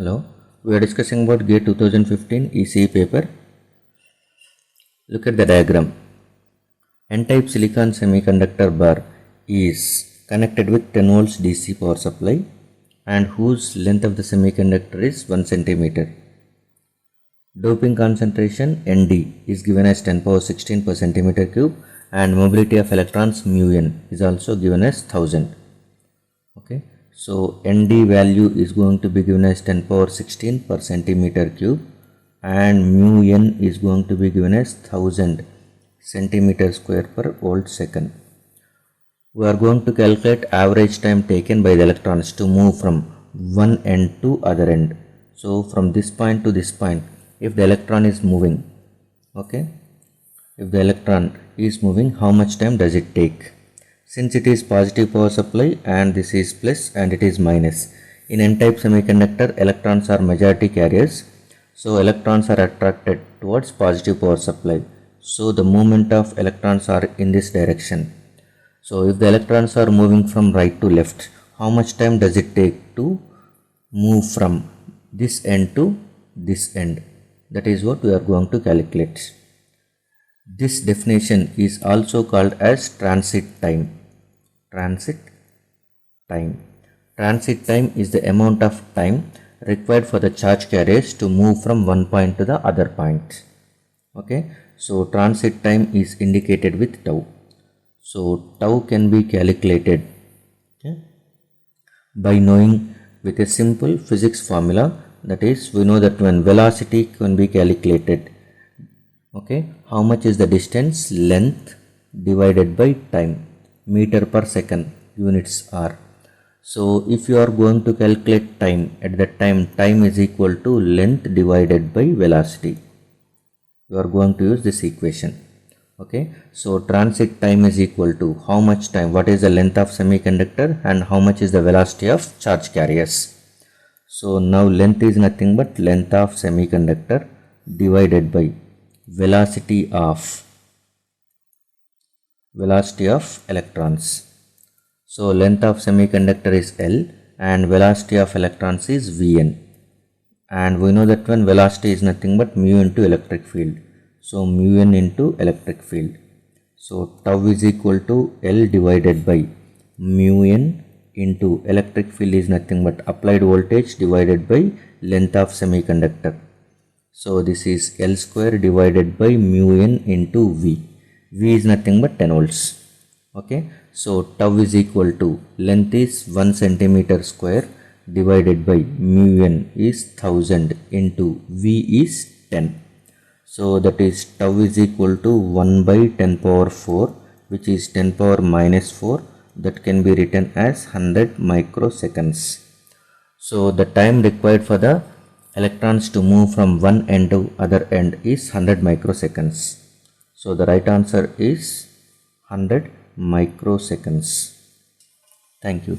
Hello, we are discussing about GATE 2015 ECE paper. Look at the diagram. N-type silicon semiconductor bar is connected with 10 volts DC power supply and whose length of the semiconductor is 1 centimeter. Doping concentration Nd is given as 10 power 16 per centimeter cube and mobility of electrons mu n is also given as 1000. Okay. So Nd value is going to be given as 10 power 16 per centimeter cube and mu n is going to be given as 1000 centimeter square per volt second. We are going to calculate average time taken by the electrons to move from one end to other end. So from this point to this point, if the electron is moving, okay, if the electron is moving, how much time does it take? Since it is positive power supply and this is plus and it is minus. In N-type semiconductor, electrons are majority carriers. So electrons are attracted towards positive power supply. So the movement of electrons are in this direction. So if the electrons are moving from right to left, how much time does it take to move from this end to this end? That is what we are going to calculate. This definition is also called as transit time. Transit time is the amount of time required for the charge carriers to move from one point to the other point. Okay, so transit time is indicated with tau. So tau can be calculated, okay, by knowing with a simple physics formula. That is, we know that when velocity can be calculated, okay, how much is the distance? Length divided by time. Meter per second units are. So if you are going to calculate time, at that time is equal to length divided by velocity. You are going to use this equation. Okay, so transit time is equal to how much time, what is the length of semiconductor and how much is the velocity of charge carriers. So now length is nothing but length of semiconductor divided by velocity of electrons. So length of semiconductor is L and velocity of electrons is Vn, and we know that when velocity is nothing but mu into electric field. So mu n into electric field. So tau is equal to L divided by mu n into electric field is nothing but applied voltage divided by length of semiconductor. So this is L square divided by mu n into V. V is nothing but 10 volts. Okay, so tau is equal to length is 1 centimeter square divided by mu n is 1000 into V is 10. So that is tau is equal to 1 by 10 power 4, which is 10 power minus 4, that can be written as 100 microseconds. So the time required for the electrons to move from one end to other end is 100 microseconds. So the right answer is 100 microseconds. Thank you.